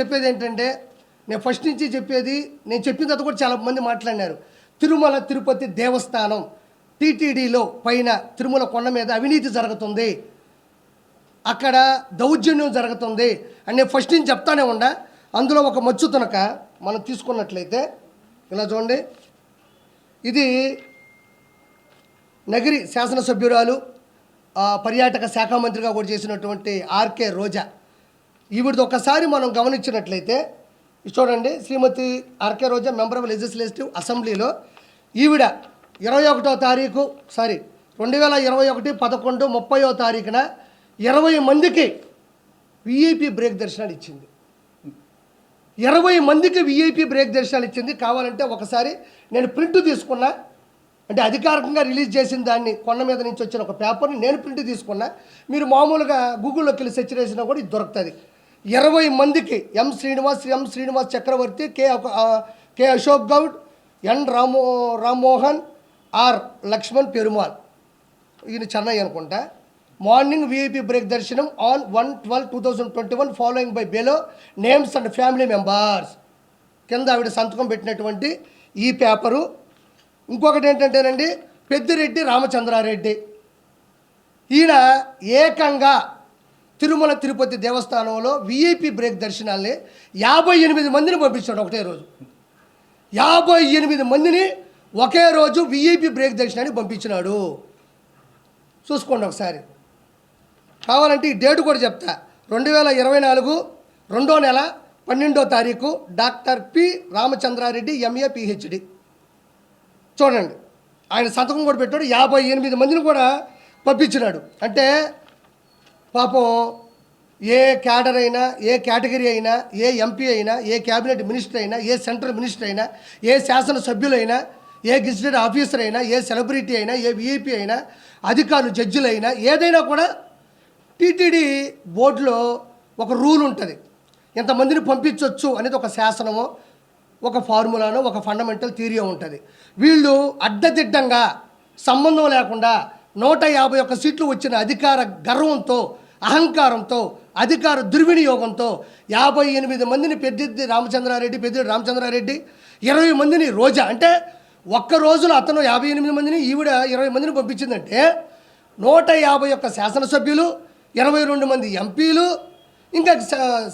చెప్పేది ఏంటంటే నేను ఫస్ట్ నుంచి చెప్పేది నేను చెప్పిన తర్వాత కూడా చాలా మంది మాట్లాడినారు. తిరుమల తిరుపతి దేవస్థానం టీటీడీలో పైన తిరుమల కొండ మీద అవినీతి జరుగుతుంది, అక్కడ దౌర్జన్యం జరుగుతుంది అని నేను ఫస్ట్ నుంచి చెప్తానే ఉండా. అందులో ఒక మచ్చు తునక మనం తీసుకున్నట్లయితే ఇలా చూడండి, ఇది నగిరి శాసనసభ్యురాలు పర్యాటక శాఖ మంత్రిగా కూడా చేసినటువంటి ఆర్కే రోజా. ఈవిడిది ఒకసారి మనం గమనించినట్లయితే చూడండి, Srimathi RK Roja member of legislative అసెంబ్లీలో ఈవిడ 21వ తారీఖు 2021 11/30వ తారీఖున 20 మందికి విఐపి బ్రేక్ దర్శనాలు ఇచ్చింది. 20 మందికి విఐపి బ్రేక్ దర్శనాలు ఇచ్చింది. కావాలంటే ఒకసారి నేను ప్రింట్ తీసుకున్నా, అంటే అధికారికంగా రిలీజ్ చేసిన దాన్ని కొండ మీద నుంచి వచ్చిన ఒక పేపర్ని నేను ప్రింట్ తీసుకున్నా. మీరు మామూలుగా గూగుల్లోకి వెళ్ళి సెర్చ్ చేసినా కూడా ఇది దొరుకుతుంది. 20 మందికి M Srinivas Chakravarthi, K Ashok Goud, N Rammohan, R Lakshman Perumal, ఈయన చెన్నై అనుకుంటా. మార్నింగ్ విఐపి బ్రేక్ దర్శనం on 1/12/2021 following by below names and family members. కింద ఆవిడ సంతకం పెట్టినటువంటి ఈ పేపరు. ఇంకొకటి ఏంటంటేనండి, పెద్దిరెడ్డి రామచంద్రారెడ్డి, ఈయన ఏకంగా తిరుమల తిరుపతి దేవస్థానంలో విఐపి బ్రేక్ దర్శనాల్ని 58 మందిని పంపించాడు ఒకటే రోజు. 58 మందిని ఒకే రోజు విఐపి బ్రేక్ దర్శనానికి పంపించినాడు. చూసుకోండి ఒకసారి, కావాలంటే ఈ డేటు కూడా చెప్తా. 2024 2వ నెల 12వ తారీఖు doctor P Ramachandra Reddy MA PhD. చూడండి, ఆయన సంతకం కూడా పెట్టాడు. 58 మందిని కూడా పంపించినాడు. అంటే పాపం ఏ క్యాడర్ అయినా, ఏ కేటగిరీ అయినా, ఏ ఎంపీ అయినా, ఏ క్యాబినెట్ మినిస్టర్ అయినా, ఏ సెంట్రల్ మినిస్టర్ అయినా, ఏ శాసనసభ్యులైనా, ఏ గెజిటెడ్ ఆఫీసర్ అయినా, ఏ సెలబ్రిటీ అయినా, ఏ విఐపి అయినా, అధికారులు జడ్జిలైనా, ఏదైనా కూడా టీటీడీ బోర్డులో ఒక రూల్ ఉంటుంది. ఎంతమందిని పంపించవచ్చు అనేది ఒక శాసనమో, ఒక ఫార్ములానో, ఒక ఫండమెంటల్ థియరీ ఉంటుంది. వీళ్ళు అడ్డదిడ్డంగా సంబంధం లేకుండా 151 సీట్లు వచ్చిన అధికార గర్వంతో, అహంకారంతో, అధికార దుర్వినియోగంతో 58 మందిని పెద్దిరెడ్డి రామచంద్రారెడ్డి, 20 మందిని రోజా, అంటే ఒక్క రోజులో అతను 58 మందిని, ఈవిడ 20 మందిని పంపించిందంటే 151 శాసనసభ్యులు, 22 మంది ఎంపీలు, ఇంకా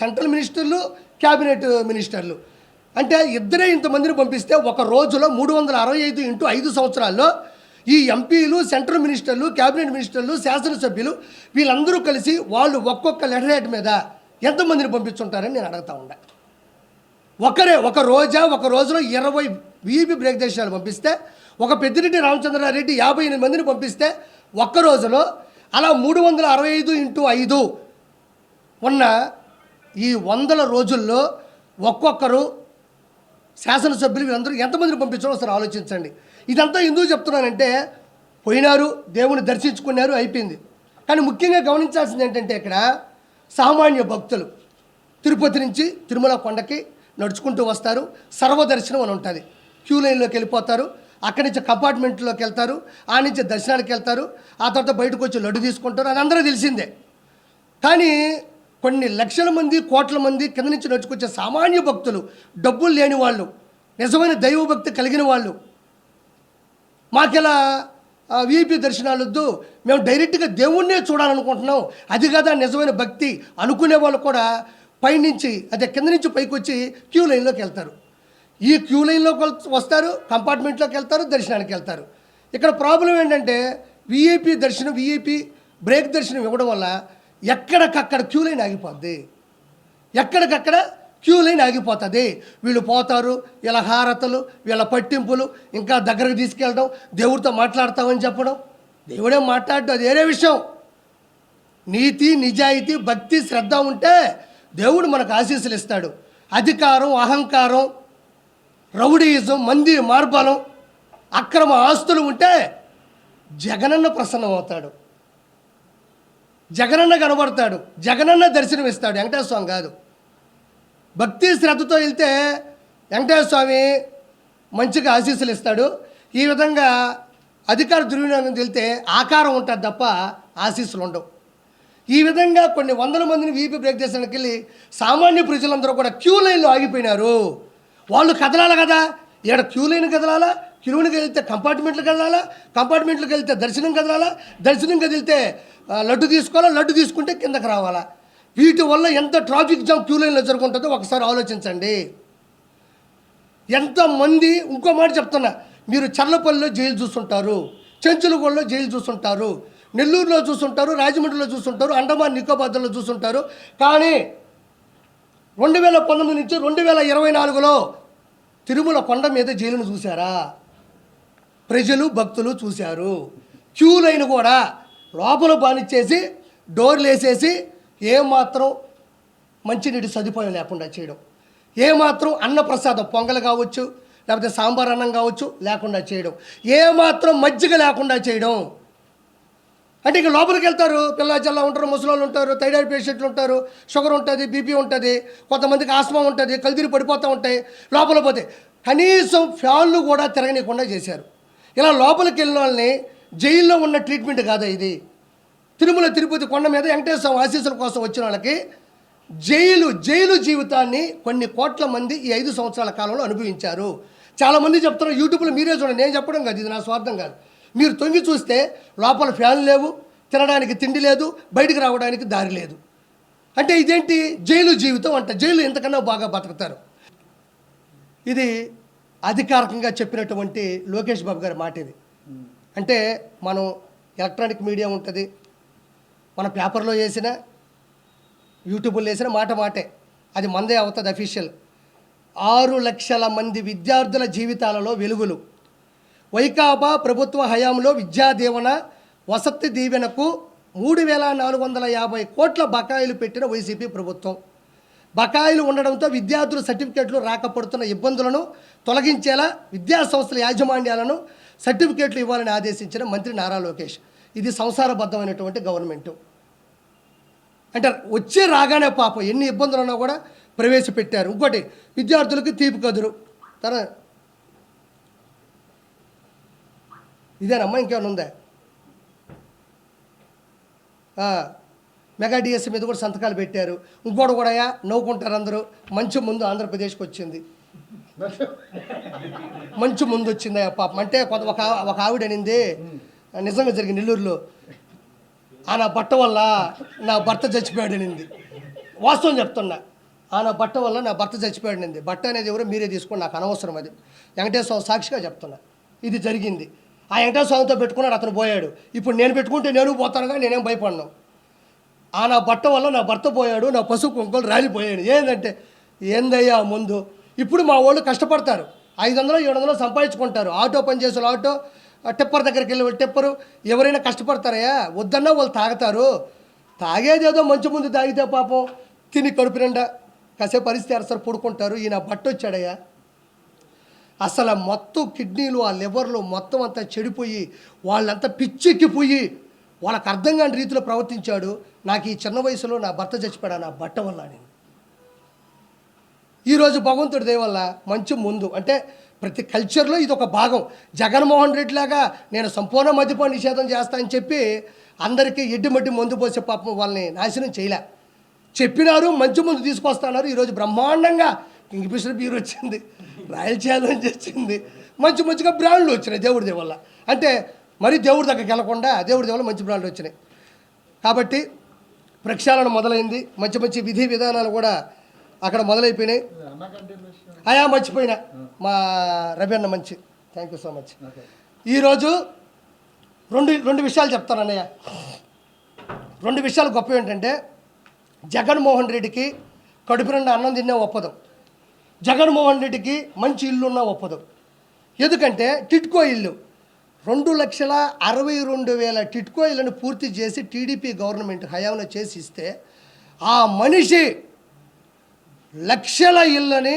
సెంట్రల్ మినిస్టర్లు, క్యాబినెట్ మినిస్టర్లు, అంటే ఇద్దరే ఇంతమందిని పంపిస్తే ఒక రోజులో 365 ఇంటూ 5 సంవత్సరాల్లో ఈ ఎంపీలు, సెంట్రల్ మినిస్టర్లు, క్యాబినెట్ మినిస్టర్లు, శాసనసభ్యులు వీళ్ళందరూ కలిసి వాళ్ళు ఒక్కొక్క లెటర్ హెడ్ మీద ఎంతమందిని పంపించుంటారని నేను అడుగుతా ఉండా. ఒక రోజులో 20 విఐపి బ్రేక్ దర్శనాలు పంపిస్తే, ఒక పెద్దిరెడ్డి రామచంద్రారెడ్డి 58 మందిని పంపిస్తే ఒక్క రోజులో అలా 365 ఇంటూ 5 ఉన్న ఈ 100 రోజుల్లో ఒక్కొక్కరు శాసనసభ్యులు వీళ్ళందరూ ఎంతమందిని పంపించారో ఒకసారి ఆలోచించండి. ఇదంతా ఎందుకు చెప్తున్నానంటే, పోయినారు, దేవుని దర్శించుకున్నారు, అయిపోయింది. కానీ ముఖ్యంగా గమనించాల్సింది ఏంటంటే, ఇక్కడ సామాన్య భక్తులు తిరుపతి నుంచి తిరుమల కొండకి నడుచుకుంటూ వస్తారు. సర్వదర్శనం అని ఉంటుంది. క్యూ లైన్లోకి వెళ్ళిపోతారు, అక్కడి నుంచి కంపార్ట్మెంట్లోకి వెళ్తారు, ఆ నుంచి దర్శనానికి వెళ్తారు, ఆ తర్వాత బయటకు వచ్చి లడ్డు తీసుకుంటారు. అది అందరూ తెలిసిందే. కానీ కొన్ని లక్షల మంది, కోట్ల మంది కింద నుంచి నడుచుకొచ్చే సామాన్య భక్తులు, డబ్బులు లేని వాళ్ళు, నిజమైన దైవభక్తి కలిగిన వాళ్ళు, మాకెలా విఐపి దర్శనాలు వద్దు, మేము డైరెక్ట్గా దేవుణ్ణే చూడాలనుకుంటున్నాం, అది కదా నిజమైన భక్తి అనుకునే వాళ్ళు కూడా పైనుంచి, అదే కింద నుంచి పైకి వచ్చి క్యూ లైన్లోకి వెళ్తారు. ఈ క్యూ లైన్లోకి వస్తారు, కంపార్ట్మెంట్లోకి వెళ్తారు, దర్శనానికి వెళ్తారు. ఇక్కడ ప్రాబ్లం ఏంటంటే, విఐపి బ్రేక్ దర్శనం ఇవ్వడం వల్ల ఎక్కడికక్కడ క్యూ లైన్ ఆగిపోద్ది. వీళ్ళు పోతారు, వీళ్ళ హారతలు, వీళ్ళ పట్టింపులు, ఇంకా దగ్గరకు తీసుకెళ్ళడం, దేవుడితో మాట్లాడతామని చెప్పడం. దేవుడే మాట్లాడడం అది వేరే విషయం. నీతి, నిజాయితీ, భక్తి, శ్రద్ధ ఉంటే దేవుడు మనకు ఆశీస్సులు ఇస్తాడు. అధికారం, అహంకారం, రౌడీయిజం, మంది మార్బలం, అక్రమ ఆస్తులు ఉంటే జగనన్న ప్రసన్నమవుతాడు, జగనన్న కనబడతాడు, జగనన్న దర్శనం ఇస్తాడు, వెంకటేశ్వర స్వామి కాదు. భక్తి శ్రద్ధతో వెళ్తే వెంకటేశ్వర స్వామి మంచిగా ఆశీస్సులు ఇస్తాడు. ఈ విధంగా అధికార దుర్వినియోగం వెళ్తే ఆకారం ఉంటుంది తప్ప ఆశీస్సులు ఉండవు. ఈ విధంగా కొన్ని వందల మందిని వీపీ బ్రేక్ చేసడానికి వెళ్ళి సామాన్య ప్రజలందరూ కూడా క్యూ లైన్లో ఆగిపోయినారు. వాళ్ళు కదలాలి కదా, ఇక్కడ క్యూ లైన్ కదలాలా, క్యూలోకి వెళ్తే కంపార్ట్మెంట్లకు కదలాలా, కంపార్ట్మెంట్లకు వెళ్తే దర్శనం కదలాలా, దర్శనం కదిలితే లడ్డు తీసుకోవాలా, లడ్డు తీసుకుంటే కిందకి రావాలా. వీటి వల్ల ఎంత ట్రాఫిక్ జామ్ క్యూ లైన్లో జరుగుతుంటుందో ఒకసారి ఆలోచించండి. ఎంతమంది, ఇంకో మాట చెప్తున్నా, మీరు చర్లపల్లిలో జైలు చూస్తుంటారు, చెంచులగూడలో జైలు చూస్తుంటారు, నెల్లూరులో చూస్తుంటారు, రాజమండ్రిలో చూస్తుంటారు, అండమాన్ నికోబార్లో చూస్తుంటారు. కానీ 2019 నుంచి 2024లో తిరుమల కొండ మీద జైలును చూశారా? ప్రజలు భక్తులు చూశారు. క్యూ లైన్ కూడా లోపల బానిచ్చేసి డోర్లు వేసేసి ఏమాత్రం మంచినీటి సదుపాయం లేకుండా చేయడం, ఏమాత్రం అన్నప్రసాదం పొంగల్ కావచ్చు, లేకపోతే సాంబార్ అన్నం కావచ్చు లేకుండా చేయడం, ఏమాత్రం మజ్జిగ లేకుండా చేయడం. అంటే ఇక లోపలికి వెళ్తారు, పిల్ల చల్ల ఉంటారు, ముసలోళ్ళు ఉంటారు, థైరాయిడ్ పేషెంట్లు ఉంటారు, షుగర్ ఉంటుంది, బీపీ ఉంటుంది, కొంతమందికి ఆస్మా ఉంటుంది, కల్తీరు పడిపోతూ ఉంటాయి. లోపల పోతే కనీసం ఫ్యాన్లు కూడా తిరగనీయకుండా చేశారు. ఇలా లోపలికి వెళ్ళిన వాళ్ళని జైల్లో ఉన్న ట్రీట్మెంట్ కాదా ఇది? తిరుమల తిరుపతి కొండ మీద వెంకటేశ్వర ఆశీస్సుల కోసం వచ్చిన వాళ్ళకి జైలు జీవితాన్ని కొన్ని కోట్ల మంది ఈ 5 సంవత్సరాల కాలంలో అనుభవించారు. చాలామంది చెప్తున్నారు, యూట్యూబ్లో మీరే చూడండి, నేను చెప్పడం కాదు, ఇది నా స్వార్థం కాదు. మీరు తొంగి చూస్తే లోపల ఫ్యాన్ లేవు, తినడానికి తిండి లేదు, బయటికి రావడానికి దారి లేదు. అంటే ఇదేంటి జైలు జీవితం అంట. జైలు ఎంతకన్నా బాగా బతుకుతారు. ఇది అధికారికంగా చెప్పినటువంటి లోకేష్ బాబు గారి మాట ఇది. అంటే మనం ఎలక్ట్రానిక్ మీడియా ఉంటుంది, మన పేపర్లో వేసిన, యూట్యూబ్లో వేసిన మాట మాటే, అది మందే అవుతుంది అఫీషియల్. 6 లక్షల మంది విద్యార్థుల జీవితాలలో వెలుగులు. వైకాపా ప్రభుత్వ హయాంలో విద్యా దీవెన, వసతి దీవెనకు 3,450 కోట్ల బకాయిలు పెట్టిన వైసీపీ ప్రభుత్వం. బకాయిలు ఉండడంతో విద్యార్థుల సర్టిఫికేట్లు రాకపోతున్న ఇబ్బందులను తొలగించేలా విద్యా సంస్థల యాజమాన్యాలను సర్టిఫికేట్లు ఇవ్వాలని ఆదేశించిన మంత్రి నారా లోకేష్. ఇది సంసారబద్ధమైనటువంటి గవర్నమెంటు. అంటే వచ్చే రాగానే పాపం ఎన్ని ఇబ్బందులు ఉన్నా కూడా ప్రవేశపెట్టారు. ఇంకోటి విద్యార్థులకు తీపి కదురు తన ఇదేనమ్మా, ఇంకేమైనా ఉందా? మెగా డిఎస్సీ మీద కూడా సంతకాలు పెట్టారు. ఇంకోటి కూడా నవ్వుకుంటారు అందరూ, మంచు ముందు ఆంధ్రప్రదేశ్కి వచ్చింది, మంచు ముందు వచ్చిందా పాపం. అంటే ఒక ఆవిడ అనింది, నిజంగా జరిగింది నెల్లూరులో, నా బట్ట వల్ల నా భర్త చచ్చిపోయాడు అనింది. వాస్తవం చెప్తున్నా, నా బట్ట వల్ల నా భర్త చచ్చిపోయాడు అనింది. బట్ట అనేది ఎవరో మీరే తీసుకోండి, నాకు అనవసరం. అది వెంకటేశ్వర సాక్షిగా చెప్తున్నా, ఇది జరిగింది. ఆ వెంకటేశ్వర స్వామితో పెట్టుకున్నాడు, అతను పోయాడు. ఇప్పుడు నేను పెట్టుకుంటే నేను పోతానుగా, నేనేం భయపడను. నా బట్ట వల్ల నా భర్త పోయాడు, నా పసుపు కుంకులు రాలిపోయాడు. ఏంటంటే ఏందయ్యా ముందు. ఇప్పుడు మా వాళ్ళు కష్టపడతారు, 500-700 సంపాదించుకుంటారు. ఆటో పనిచేసే ఆటో, టిప్పర్ దగ్గరికి వెళ్ళి టిప్పరు, ఎవరైనా కష్టపడతారయ్యా. వద్దన్నా వాళ్ళు తాగుతారు. తాగేదేదో మంచి ముందు తాగితే పాపం తిని కడుపు నిండా కాసేపు పరిస్థితి అరసరి పడుకుంటారు. ఈయన బట్ట వచ్చాడయ్యా, అసలు మొత్తం కిడ్నీలు, ఆ లివర్లు మొత్తం అంతా చెడిపోయి వాళ్ళంతా పిచ్చెక్కిపోయి వాళ్ళకి అర్థం కాని రీతిలో ప్రవర్తించాడు. నాకు ఈ చిన్న వయసులో నా భర్త చచ్చిపోయాడు నా బట్ట వల్ల అని. ఈరోజు భగవంతుడి దయ వల్ల మంచి ముందు. అంటే ప్రతి కల్చర్లో ఇది ఒక భాగం. జగన్మోహన్ రెడ్డి లాగా నేను సంపూర్ణ మద్యపాన నిషేధం చేస్తా అని చెప్పి అందరికీ ఎడ్డిమడ్డి మందు పోసే పాపం వాళ్ళని నాశనం చేయలే. చెప్పినారు, మంచి ముందు తీసుకొస్తున్నారు. ఈరోజు బ్రహ్మాండంగా కింగ్ఫిషర్ బీర్ వచ్చింది, రాయల్ ఛాలెంజ్ వచ్చింది, మంచిగా బ్రాండ్లు వచ్చినాయి దేవుడి దయ వల్ల. అంటే మరి దేవుడి దగ్గరికి వెళ్ళకుండా దేవుడి దయ వల్ల మంచి బ్రాండ్లు వచ్చినాయి. కాబట్టి ప్రక్షాళన మొదలైంది. మంచి విధి విధానాలు కూడా అక్కడ మొదలైపోయినాయి. మర్చిపోయినా మా రవి అన్న మంచి, థ్యాంక్ యూ సో మచ్. ఈరోజు రెండు విషయాలు చెప్తాను అన్నయ్య. 2 విషయాలు గొప్ప ఏంటంటే, జగన్మోహన్ రెడ్డికి కడుపు నిండా అన్నం తిన్నా ఒప్పదు, జగన్మోహన్ రెడ్డికి మంచి ఇల్లు ఉన్నా ఒప్పదు. ఎందుకంటే టిట్కో ఇల్లు 2,62,000 టిట్కో ఇళ్ళను పూర్తి చేసి టీడీపీ గవర్నమెంట్ హయాంలో చేసి ఇస్తే, ఆ మనిషి లక్షల ఇళ్ళని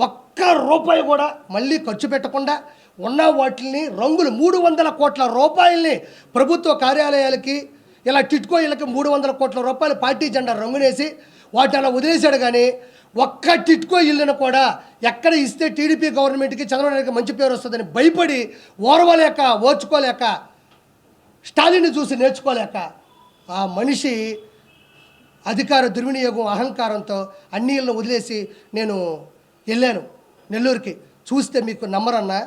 ఒక్క రూపాయి కూడా మళ్ళీ ఖర్చు పెట్టకుండా ఉన్న వాటిని రంగులు 300 కోట్ల రూపాయలని ప్రభుత్వ కార్యాలయాలకి, ఇలా టిట్కో ఇళ్ళకి 300 కోట్ల రూపాయలు పార్టీ జెండా రంగునేసి వాటిని అలా వదిలేశాడు. కానీ ఒక్క టిట్కో ఇల్లును కూడా ఎక్కడ ఇస్తే టీడీపీ గవర్నమెంట్కి, చంద్రబాబు నాయుడుకి మంచి పేరు వస్తుందని భయపడి ఓర్చుకోలేక స్టాలిన్ని చూసి నేర్చుకోలేక ఆ మనిషి అధికార దుర్వినియోగం అహంకారంతో అన్ని ఇళ్ళను వదిలేసి నేను వెళ్ళాను నెల్లూరుకి. చూస్తే మీకు నమ్మరన్నా,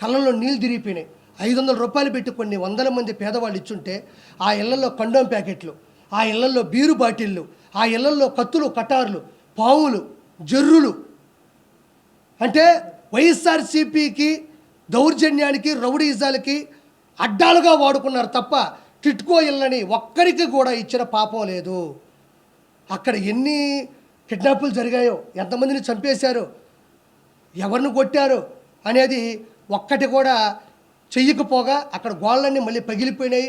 కళ్ళల్లో నీళ్ళు తిరిగిపోయినాయి. 500 రూపాయలు పెట్టి కొన్ని వందల మంది పేదవాళ్ళు ఇచ్చుంటే ఆ ఇళ్లలో కండోమ్ ప్యాకెట్లు, ఆ ఇళ్లలో బీరు బాటిళ్ళు, ఆ ఇళ్లలో కత్తులు కటార్లు, పావులు, జర్రులు, అంటే వైఎస్ఆర్సీపీకి దౌర్జన్యానికి రౌడీజాలకి అడ్డాలుగా వాడుకున్నారు తప్ప టిట్కో ఇళ్ళని ఒక్కరికి కూడా ఇచ్చిన పాపం లేదు. అక్కడ ఎన్ని కిడ్నాపులు జరిగాయో, ఎంతమందిని చంపేశారో, ఎవరిని కొట్టారు అనేది ఒక్కటి కూడా చెయ్యకపోగా అక్కడ గోళ్ళన్నీ మళ్ళీ పగిలిపోయినాయి.